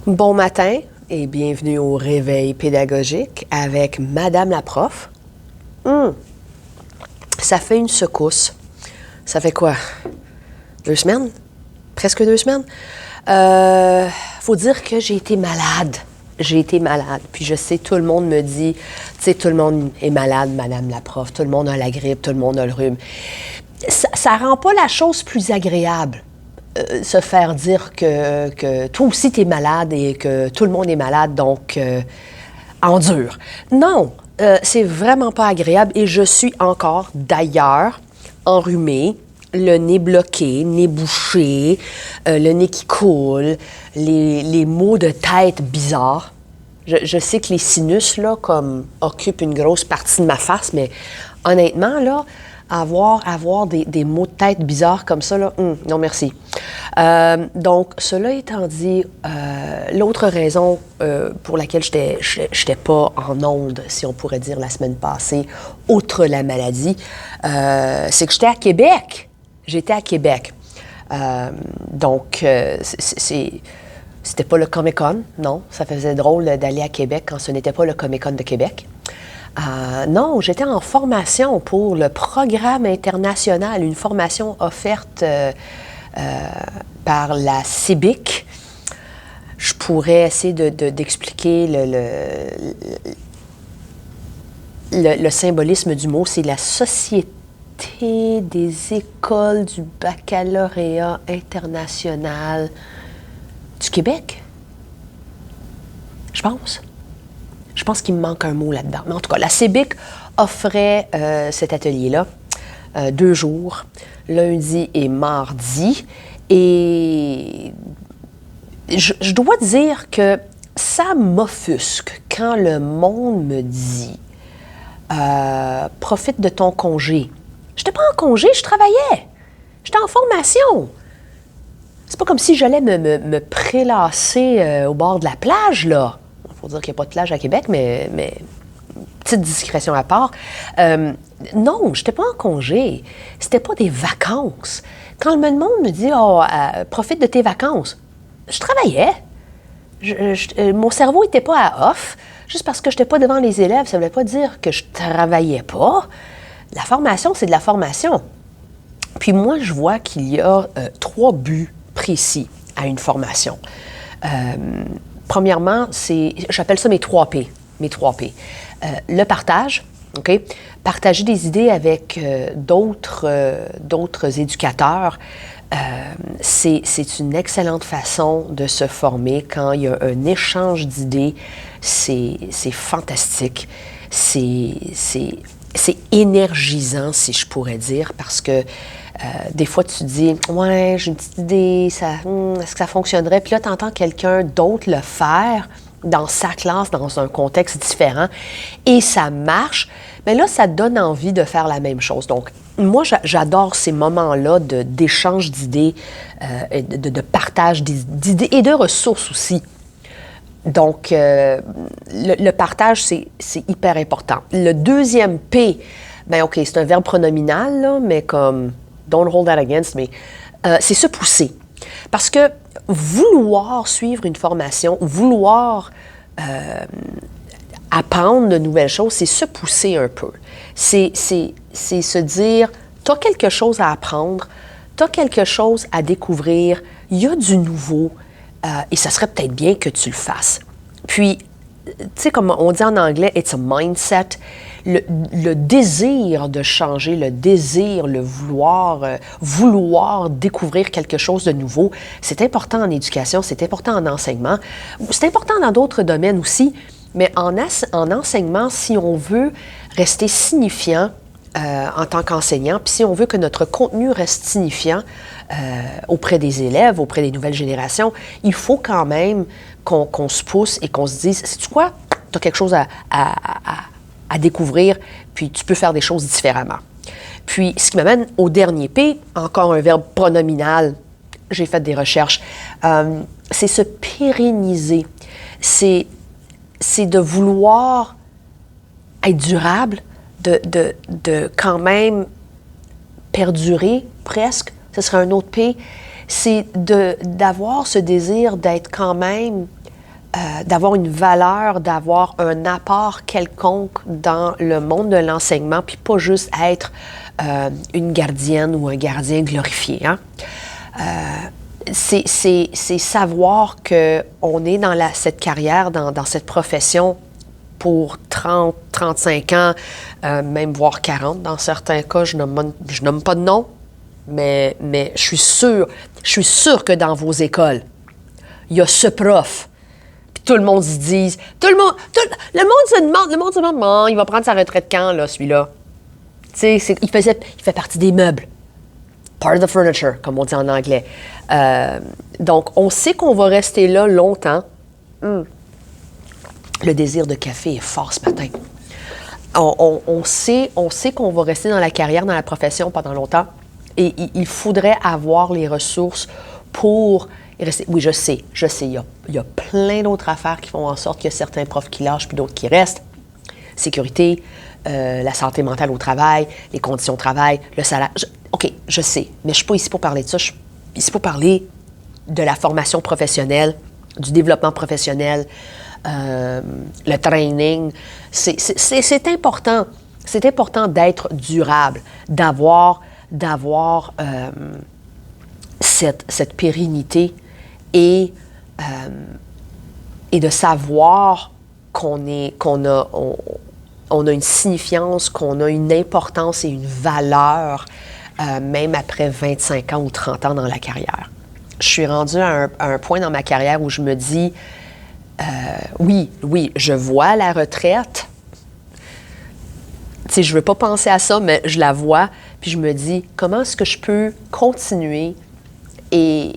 Bon matin et bienvenue au réveil pédagogique avec Madame la prof. Ça fait une secousse. Ça fait quoi? 2 semaines? Presque 2 semaines? Faut dire que j'ai été malade. Puis je sais, tout le monde me dit, tu sais, tout le monde est malade, Madame la prof. Tout le monde a la grippe, tout le monde a le rhume. Ça rend pas la chose plus agréable. Se faire dire que toi aussi tu es malade et que tout le monde est malade, donc endure. Non, c'est vraiment pas agréable et je suis encore, d'ailleurs, enrhumée, le nez bloqué, nez bouché, le nez qui coule, les maux de tête bizarres. Je sais que les sinus, là, comme, occupent une grosse partie de ma face, mais honnêtement, là, avoir des maux de tête bizarres comme ça, là, non merci. Donc, cela étant dit, l'autre raison pour laquelle j'étais pas en onde, si on pourrait dire, la semaine passée, outre la maladie, c'est que j'étais à Québec. J'étais à Québec. Donc, c'était pas le Comic-Con, non. Ça faisait drôle d'aller à Québec quand ce n'était pas le Comic-Con de Québec. Non, j'étais en formation pour le programme international, une formation offerte par la CIBIC. Je pourrais essayer d'expliquer le symbolisme du mot. C'est la Société des écoles du baccalauréat international du Québec, je pense. Je pense qu'il me manque un mot là-dedans. Mais en tout cas, la CIBIC offrait cet atelier-là 2 jours, lundi et mardi. Et je dois dire que ça m'offusque quand le monde me dit profite de ton congé. Je n'étais pas en congé, je travaillais. J'étais en formation. C'est pas comme si j'allais me prélasser au bord de la plage, là. Il faut dire qu'il n'y a pas de plage à Québec, mais petite discrétion à part. Non, je n'étais pas en congé. C'était pas des vacances. Quand le monde me dit profite de tes vacances, je travaillais. Mon cerveau n'était pas à off. Juste parce que je n'étais pas devant les élèves, ça ne voulait pas dire que je travaillais pas. La formation, c'est de la formation. Puis moi, je vois qu'il y a 3 buts précis à une formation. Premièrement, j'appelle ça mes 3 P. Mes 3 P. Le partage, OK? Partager des idées avec d'autres éducateurs, c'est une excellente façon de se former quand il y a un échange d'idées. C'est fantastique. C'est énergisant, si je pourrais dire, parce que des fois, tu te dis « Ouais, j'ai une petite idée, est-ce que ça fonctionnerait? » Puis là, tu entends quelqu'un d'autre le faire dans sa classe, dans un contexte différent, et ça marche. Mais là, ça donne envie de faire la même chose. Donc, moi, j'adore ces moments-là d'échange d'idées, de partage d'idées et de ressources aussi. Donc, le partage, c'est hyper important. Le deuxième P, bien, OK, c'est un verbe pronominal, là, mais comme « don't hold that against me », c'est se pousser. Parce que vouloir suivre une formation, vouloir apprendre de nouvelles choses, c'est se pousser un peu. C'est se dire « tu as quelque chose à apprendre, tu as quelque chose à découvrir, il y a du nouveau ». Et ça serait peut-être bien que tu le fasses. Puis, tu sais, comme on dit en anglais, it's a mindset. Le désir de changer, le désir, le vouloir découvrir quelque chose de nouveau, c'est important en éducation, c'est important en enseignement. C'est important dans d'autres domaines aussi, mais en enseignement, si on veut rester signifiant en tant qu'enseignant, puis si on veut que notre contenu reste signifiant auprès des élèves, auprès des nouvelles générations, il faut quand même qu'on se pousse et qu'on se dise, sais-tu quoi? Tu as quelque chose à découvrir, puis tu peux faire des choses différemment. Puis, ce qui m'amène au dernier P, encore un verbe pronominal, j'ai fait des recherches, c'est se pérenniser. C'est de vouloir être durable, de quand même perdurer presque, ce serait un autre P, c'est d'avoir ce désir d'être quand même d'avoir une valeur, d'avoir un apport quelconque dans le monde de l'enseignement, puis pas juste être une gardienne ou un gardien glorifié. Hein? C'est savoir qu'on est dans cette carrière, dans cette profession pour 30, 35 ans, même voire 40 dans certains cas. Je nomme pas de nom, mais je suis sûre que dans vos écoles, il y a ce prof. Puis tout le monde se dit, le monde se demande, bon, il va prendre sa retraite quand, là, celui-là? Tu sais, il fait partie des meubles. Part of the furniture, comme on dit en anglais. Donc, on sait qu'on va rester là longtemps. Le désir de café est fort ce matin. On sait qu'on va rester dans la carrière, dans la profession pendant longtemps. Et il faudrait avoir les ressources pour rester. Oui, je sais. Il y a plein d'autres affaires qui font en sorte qu'il y a certains profs qui lâchent puis d'autres qui restent. Sécurité, la santé mentale au travail, les conditions de travail, le salaire. OK, je sais, mais je ne suis pas ici pour parler de ça. Je suis ici pour parler de la formation professionnelle, du développement professionnel, le training. C'est important. C'est important d'être durable, d'avoir cette pérennité et de savoir qu'on a une signifiance, qu'on a une importance et une valeur, même après 25 ans ou 30 ans dans la carrière. Je suis rendue à un point dans ma carrière où je me dis, oui, je vois la retraite. Tu sais, je ne veux pas penser à ça, mais je la vois, puis je me dis, comment est-ce que je peux continuer et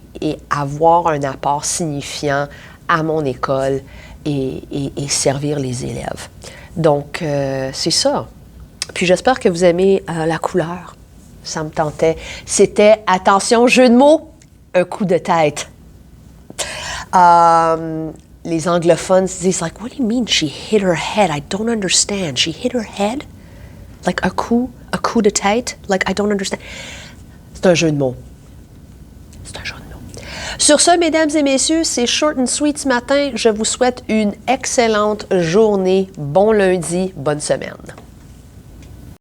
avoir un apport signifiant à mon école et servir les élèves. Donc, c'est ça. Puis j'espère que vous aimez la couleur. Ça me tentait. C'était, attention, jeu de mots, un coup de tête. Les anglophones se disent, like, what do you mean she hit her head? I don't understand. She hit her head? Like un coup de tête? Like, I don't understand. C'est un jeu de mots. C'est un jeu de mots. Sur ce, mesdames et messieurs, c'est short and sweet ce matin. Je vous souhaite une excellente journée. Bon lundi, bonne semaine.